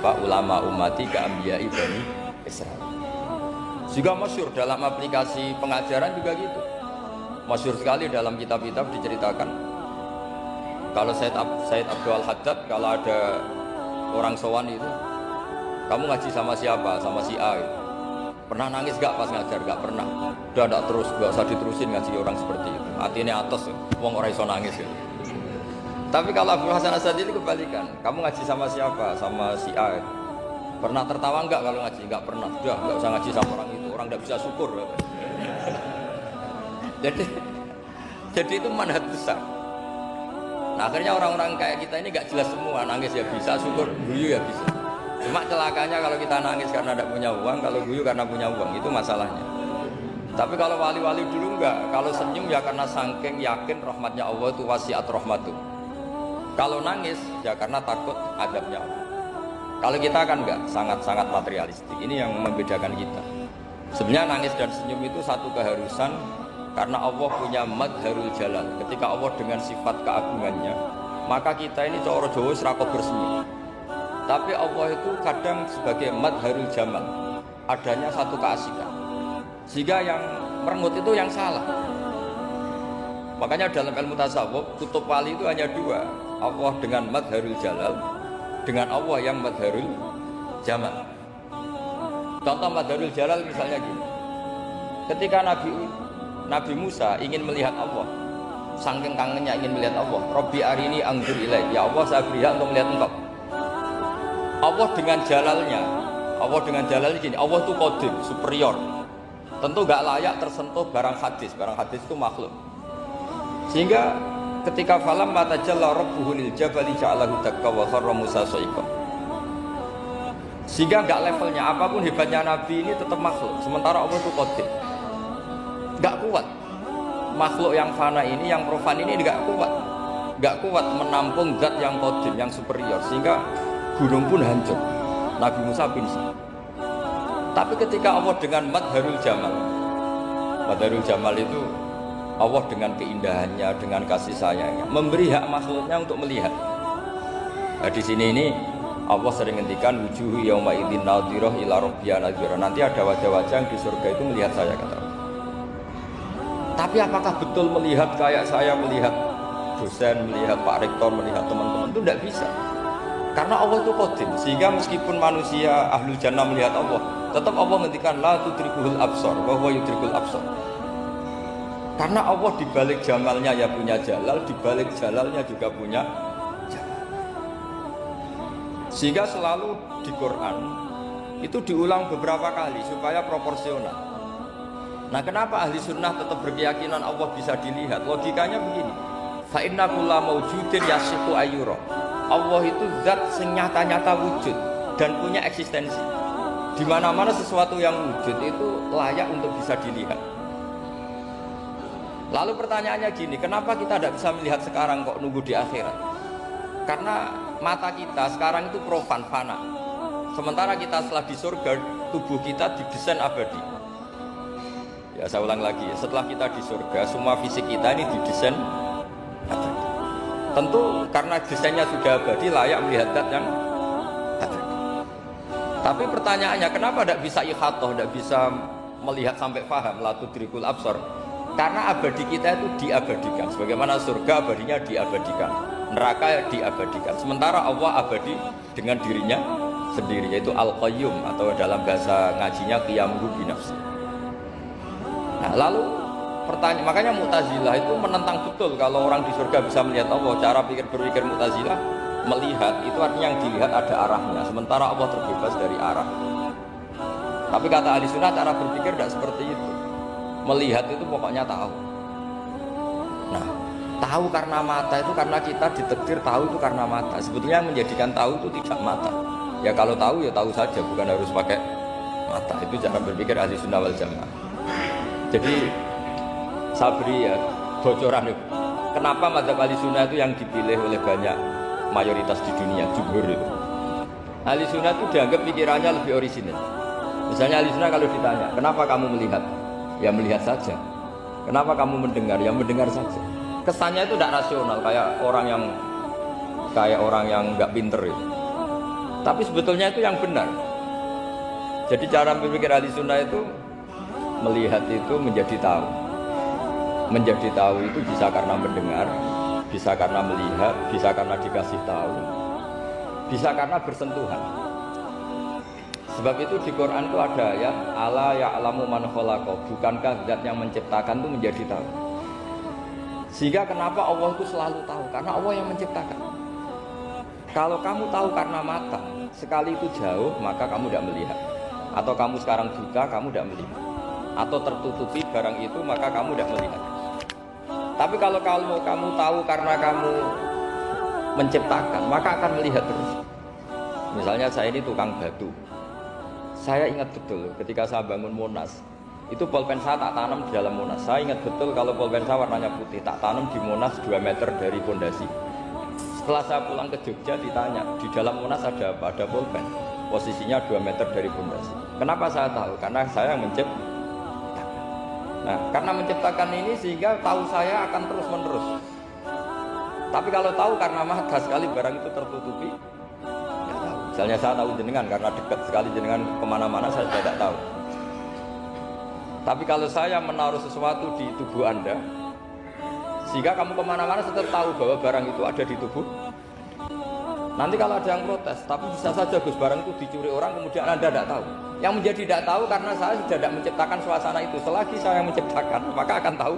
apa ulama umati ke ambiyai bani Israil. Juga masyhur dalam aplikasi pengajaran juga gitu. Masyhur sekali dalam kitab-kitab diceritakan kalau Said Abdul Haddad kalau ada orang sowan itu, kamu ngaji sama siapa? Sama si A gitu. Pernah nangis gak pas ngajar? Gak pernah. Udah gak terus, gak usah diterusin ngaji orang seperti itu. Hatinya atas, wong orang iso nangis gitu. Tapi kalau Abu Hasan Asy'adili kebalikan, kamu ngaji sama siapa? Sama si A. Pernah tertawa enggak kalau ngaji? Enggak pernah. Udah, enggak usah ngaji sama orang itu. Orang enggak bisa syukur. Jadi itu manhaj besar. Nah, akhirnya orang-orang kayak kita ini enggak jelas semua. Nangis ya bisa, syukur, guyu ya bisa. Cuma celakanya kalau kita nangis karena tidak punya uang, kalau guyu karena punya uang, itu masalahnya. Tapi kalau wali-wali dulu enggak. Kalau senyum ya karena saking yakin rahmatnya Allah itu wasiat rahmatu. Kalau nangis ya karena takut adabnya Allah. Kalau kita kan enggak, sangat-sangat materialistik. Ini yang membedakan kita. Sebenarnya nangis dan senyum itu satu keharusan karena Allah punya madharul jalal. Ketika Allah dengan sifat keagungannya, maka kita ini coro Jawa serakot bersenyum. Tapi Allah itu kadang sebagai madharul jamal, adanya satu keasikan. Sehingga yang merengut itu yang salah. Makanya dalam ilmu tasawuf, kutub wali itu hanya dua. Allah dengan madharul jalal, dengan Allah yang madharul jamal. Contoh madharul jalal misalnya gini. Ketika Nabi Musa ingin melihat Allah, saking kangennya ingin melihat Allah, Rabbi arini anzur ilaik, ya Allah saya beri hak untuk melihat engkau. Allah dengan jalalnya gini, Allah itu qadim, superior. Tentu gak layak tersentuh barang hadis itu makhluk. Sehingga ketika falam matajalla rabbuhu lil jabali ja'alahu dakka wa kharra Musa sa'iqa. Sehingga enggak levelnya apapun hebatnya Nabi ini tetap makhluk. Sementara Allah itu qadim. Enggak kuat. Makhluk yang fana ini, yang profan ini enggak kuat. Enggak kuat menampung zat yang qadim, yang superior. Sehingga gunung pun hancur. Nabi Musa pingsan. Tapi ketika Allah dengan madharul jamal itu Allah dengan keindahannya, dengan kasih sayangnya, memberi hak makhluknya untuk melihat. Nah, di sini ini Allah sering ngendikan wujuhu yauma idzin nadhirah ila rabbiha nadhirah. Nanti ada wajah-wajah yang di surga itu melihat saya, kata Allah. Tapi apakah betul melihat kayak saya melihat dosen, melihat Pak Rektor, melihat teman-teman itu tidak bisa. Karena Allah itu qadim, sehingga meskipun manusia ahlul jannah melihat Allah, tetap Allah ngendikan la tudrikuhul absar wa huwa yudrikul absar. Karena Allah dibalik jamalnya ya punya jalal, dibalik jalalnya juga punya jalal. Sehingga selalu di Quran itu diulang beberapa kali supaya proporsional. Nah, kenapa ahli sunnah tetap berkeyakinan Allah bisa dilihat? Logikanya begini, fa inna kulla maujudin yasihu ayyura. Allah itu zat senyata-nyata wujud dan punya eksistensi. Di mana-mana sesuatu yang wujud itu layak untuk bisa dilihat. Lalu pertanyaannya gini, kenapa kita tidak bisa melihat sekarang kok nunggu di akhirat? Karena mata kita sekarang itu profan, fana. Sementara kita setelah di surga, tubuh kita didesain abadi. Ya saya ulang lagi, setelah kita di surga, semua fisik kita ini didesain abadi. Tentu karena desainnya sudah abadi, layak melihat zat yang abadi. Tapi pertanyaannya, kenapa tidak bisa ikhatoh, tidak bisa melihat sampai paham, la tudrikul absar? Karena abadi kita itu diabadikan. Sebagaimana surga abadinya diabadikan, neraka diabadikan. Sementara Allah abadi dengan dirinya sendiri, yaitu Al-Qayyum, atau dalam bahasa ngajinya Qiyamuhu binafsi. Nah, lalu pertanyaan, makanya Mu'tazilah itu menentang betul kalau orang di surga bisa melihat Allah. Cara berpikir Mu'tazilah, melihat itu artinya yang dilihat ada arahnya, sementara Allah terbebas dari arah. Tapi kata ahli sunnah, cara berpikir tidak seperti itu. Melihat itu pokoknya tahu. Nah, tahu karena mata itu karena kita ditakdir tahu itu karena mata. Sebetulnya yang menjadikan tahu itu tidak mata. Ya kalau tahu ya tahu saja, bukan harus pakai mata. Itu cara berpikir ahli sunnah wal jamaah. Jadi sabri ya bocoran itu. Kenapa mazhab ahli sunnah itu yang dipilih oleh banyak mayoritas di dunia, jumhur itu. Ahli sunnah itu dianggap pikirannya lebih orisinal. Misalnya ahli sunnah kalau ditanya, kenapa kamu melihat? Ya melihat saja. Kenapa kamu mendengar? Ya mendengar saja. Kesannya itu tidak rasional, kayak orang yang nggak pinter itu. Tapi sebetulnya itu yang benar. Jadi cara berpikir ahli sunnah itu melihat itu menjadi tahu. Menjadi tahu itu bisa karena mendengar, bisa karena melihat, bisa karena dikasih tahu, bisa karena bersentuhan. Sebab itu di Quran itu ada ayat ala ya'lamu man khalaqa, bukankah zat yang menciptakan itu menjadi tahu. Sehingga kenapa Allah itu selalu tahu? Karena Allah yang menciptakan. Kalau kamu tahu karena mata, sekali itu jauh, maka kamu tidak melihat. Atau kamu sekarang buta, kamu tidak melihat. Atau tertutupi barang itu, maka kamu tidak melihat. Tapi kalau kamu tahu karena kamu menciptakan, maka akan melihat terus. Misalnya saya ini tukang batu. Saya ingat betul ketika saya bangun Monas, itu pulpen saya tak tanam di dalam Monas. Saya ingat betul kalau pulpen saya warnanya putih, tak tanam di Monas 2 meter dari pondasi. Setelah saya pulang ke Jogja ditanya, di dalam Monas ada apa? Ada pulpen, posisinya 2 meter dari pondasi. Kenapa saya tahu? Karena saya yang menciptakan. Nah, karena menciptakan ini sehingga tahu saya akan terus menerus. Tapi kalau tahu karena mata, sekali barang itu tertutupi, tidak tahu. Misalnya saya tahu jenengan karena dekat sekali jenengan kemana-mana, saya tidak tahu. Tapi kalau saya menaruh sesuatu di tubuh Anda, sehingga kamu kemana-mana tetap tahu bahwa barang itu ada di tubuh. Nanti kalau ada yang protes, tapi bisa saja Gus barang itu dicuri orang, kemudian Anda tidak tahu. Yang menjadi tidak tahu karena saya sudah tidak menciptakan suasana itu. Selagi saya yang menciptakan, maka akan tahu.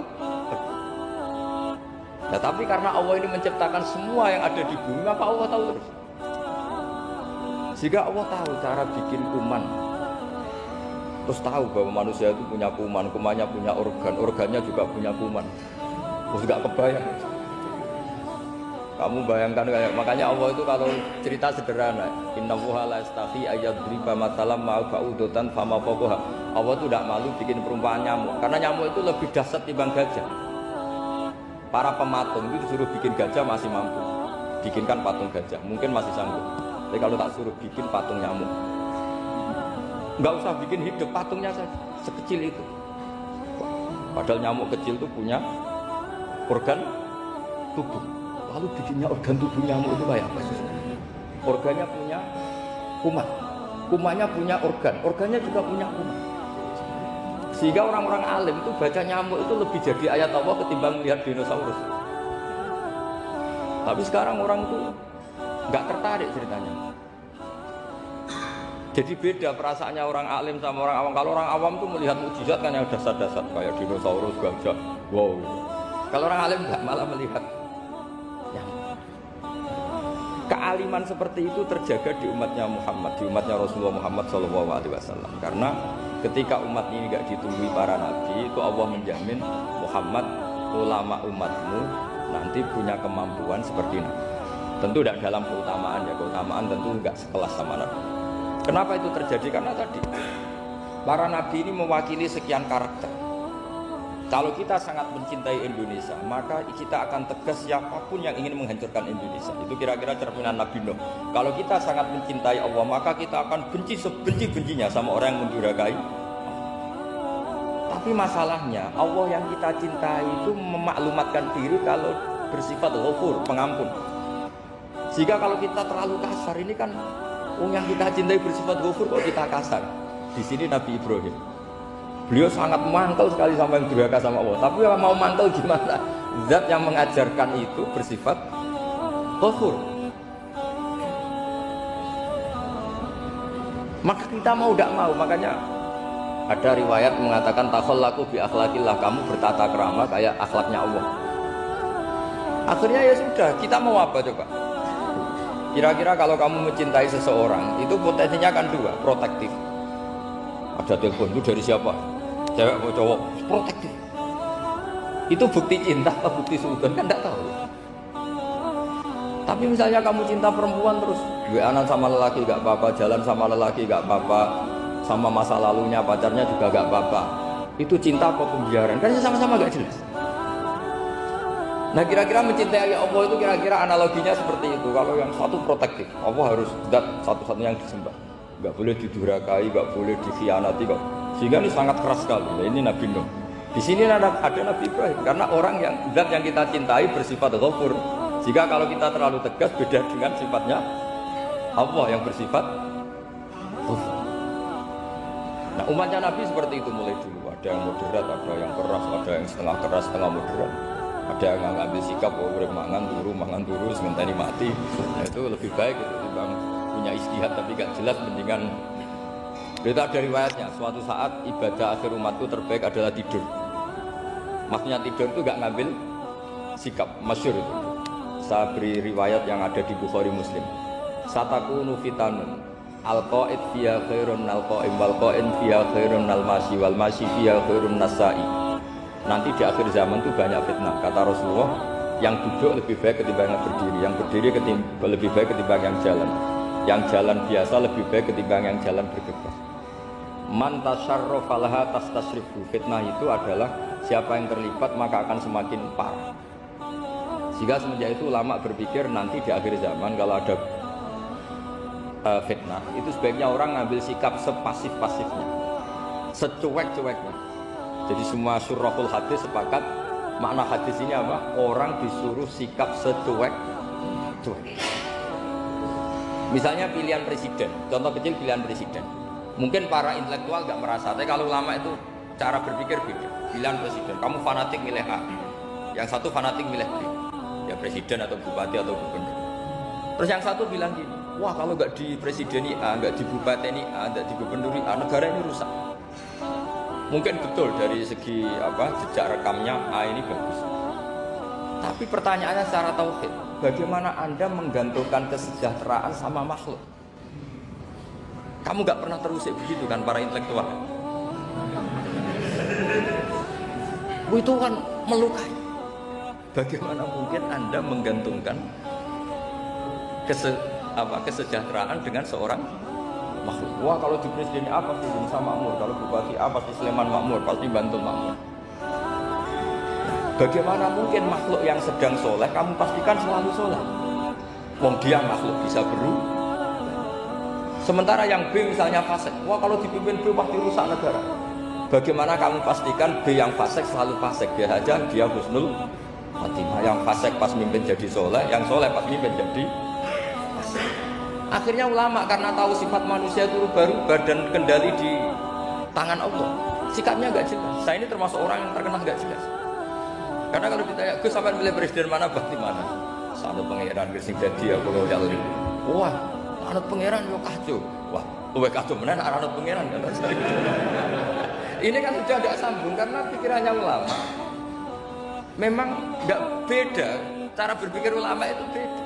Nah, tapi karena Allah ini menciptakan semua yang ada di bumi, maka Allah tahu terus. Jika Allah tahu cara bikin kuman, terus tahu bahwa manusia itu punya kuman, kumannya punya organ, organnya juga punya kuman. Terus gak kebayang. Kamu bayangkan kayak makanya Allah itu kalau cerita sederhana, innallaha la yastahi ayyadriba matalam ma ba'udatan fama fawqaha. Allah itu tidak malu bikin perumpamaan nyamuk, karena nyamuk itu lebih dahsyat timbang gajah. Para pematung itu disuruh bikin gajah masih mampu, bikinkan patung gajah mungkin masih sanggup. Tapi kalau tak suruh bikin patung nyamuk, nggak usah bikin hidup, patungnya saja sekecil itu. Padahal nyamuk kecil itu punya organ tubuh. Lalu bikinnya organ tubuh nyamuk itu kayak apa sih? Organnya punya kuman, kumannya punya organ, organnya juga punya kuman. Sehingga orang-orang alim itu baca nyamuk itu lebih jadi ayat Allah ketimbang melihat dinosaurus. Tapi sekarang orang itu nggak tertarik ceritanya. Jadi beda perasaannya orang alim sama orang awam. Kalau orang awam itu melihat mukjizat kan yang dasar-dasar kayak dinosaurus, gajah, wow. Kalau orang alim nggak, malah melihat kealiman seperti itu terjaga di umatnya Muhammad, di umatnya Rasulullah Muhammad SAW. Karena ketika umat ini tidak ditumbuhi para nabi, itu Allah menjamin Muhammad, ulama umatmu nanti punya kemampuan seperti nabi. Tentu tidak dalam keutamaan ya, keutamaan tentu tidak sekelas sama nabi. Kenapa itu terjadi? Karena tadi para nabi ini mewakili sekian karakter. Kalau kita sangat mencintai Indonesia, maka kita akan tegas siapapun yang ingin menghancurkan Indonesia. Itu kira-kira cerminan Nabi Nuh. Kalau kita sangat mencintai Allah, maka kita akan benci sebenci-bencinya sama orang yang mendurhakai. Tapi masalahnya, Allah yang kita cintai itu memaklumatkan diri kalau bersifat ghafur, pengampun. Jika kalau kita terlalu kasar, ini kan yang kita cintai bersifat ghafur kok kita kasar. Di sini Nabi Ibrahim. Beliau sangat mangkel sekali sama yang durhaka sama Allah. Tapi mau mangkel gimana? Zat yang mengajarkan itu bersifat ghafur. Maka kita mau tidak mau, makanya ada riwayat mengatakan takhallaku bi akhlaqillah, kamu bertata krama kayak akhlaknya Allah. Akhirnya ya sudah, kita mau apa coba? Kira-kira kalau kamu mencintai seseorang, itu potensinya kan dua, protektif. Ada telepon itu dari siapa? Cewek atau cowok, protektif. Itu bukti cinta atau bukti suudon kan tidak tahu. Tapi misalnya kamu cinta perempuan terus WA-an sama lelaki gak apa-apa, jalan sama lelaki gak apa-apa, sama masa lalunya pacarnya juga gak apa-apa. Itu cinta apa pembiaran? Kan sama-sama gak jelas. Nah kira-kira mencintai Allah itu kira-kira analoginya seperti itu. Kalau yang satu protektif, Allah harus zat satu-satunya yang disembah, gak boleh didurhakai, gak boleh dikhianati kok. Sehingga ini sangat keras sekali. Nah, ini Nabi Nuh. Di sini ada Nabi Ibrahim karena orang yang zat yang kita cintai bersifat ghafur. Jika kalau kita terlalu tegas beda dengan sifatnya Allah yang bersifat kufur. Nah umatnya Nabi seperti itu mulai dulu. Ada yang moderat, ada yang keras, ada yang setengah keras, setengah moderat. Ada yang ngambil sikap, oh udah mangan turu, sementara mati. Nah, itu lebih baik itu dibanding punya istihad tapi gak jelas, mendingan. Itu ada riwayatnya. Suatu saat ibadah akhir umatku terbaik adalah tidur. Maksudnya tidur itu gak ngambil sikap, masyhur itu. Saya beri riwayat yang ada di Bukhari Muslim. Satakunu fitanun al-qa'id fiya khairun al-qa'im wal-qa'in fiya khairun al-masyi wal-masyi fiya khairun nasai. Nanti di akhir zaman itu banyak fitnah. Kata Rasulullah, yang duduk lebih baik ketimbang yang berdiri, yang berdiri lebih baik ketimbang yang jalan biasa lebih baik ketimbang yang jalan bergegas. Man tasyarrafa laha tastasrifu. Fitnah itu adalah siapa yang terlibat maka akan semakin parah. Sehingga semenjak itu ulama berpikir nanti di akhir zaman kalau ada fitnah itu sebaiknya orang ngambil sikap sepasif-pasifnya, secuek-cueknya. Jadi semua syurahul hadis sepakat makna hadis ini apa? Orang disuruh sikap secuek-cuek. Misalnya pilihan presiden, contoh kecil pilihan presiden. Mungkin para intelektual nggak merasa, tapi kalau ulama itu cara berpikir beda. Pilihan presiden, kamu fanatik milih A, yang satu fanatik milih B, ya presiden atau bupati atau gubernur. Terus yang satu bilang gini, wah kalau nggak di presiden A, nggak di bupati A, nggak di gubernur A, negara ini rusak. Mungkin betul dari segi jejak rekamnya A ini bagus. Tapi pertanyaannya secara tauhid, bagaimana Anda menggantungkan kesejahteraan sama makhluk? Kamu nggak pernah terusik begitu kan para intelektual? Itu kan melukai. Bagaimana mungkin Anda menggantungkan kesejahteraan dengan seorang makhluk? Wah kalau di presiden A pasti bisa makmur, kalau bupati A pasti Sleman makmur, pasti Bantul makmur. Bagaimana mungkin makhluk yang sedang soleh kamu pastikan selalu soleh? Wong dia makhluk bisa berubah. Sementara yang B misalnya fasik, wah kalau dipimpin B pasti rusak negara. Bagaimana kamu pastikan B yang fasik selalu fasik? Dia aja dia husnul khotimah. Yang fasik pas mimpin jadi soleh, yang soleh pas mimpin jadi fasik. Akhirnya ulama karena tahu sifat manusia itu berubah dan kendali di tangan Allah, sikapnya gak jelas. Saya ini termasuk orang yang terkenal gak jelas. Karena kalau ditanya, Gus sampai milih presiden mana, bakti mana? Sanut pangeran Gus sing dadi aku lho yal. Wah, anut pangeran yo kacau. Wah, luwih kacau menan anut pangeran. Ini kan sudah tidak sambung karena pikirannya ulama. Memang enggak beda, cara berpikir ulama itu beda.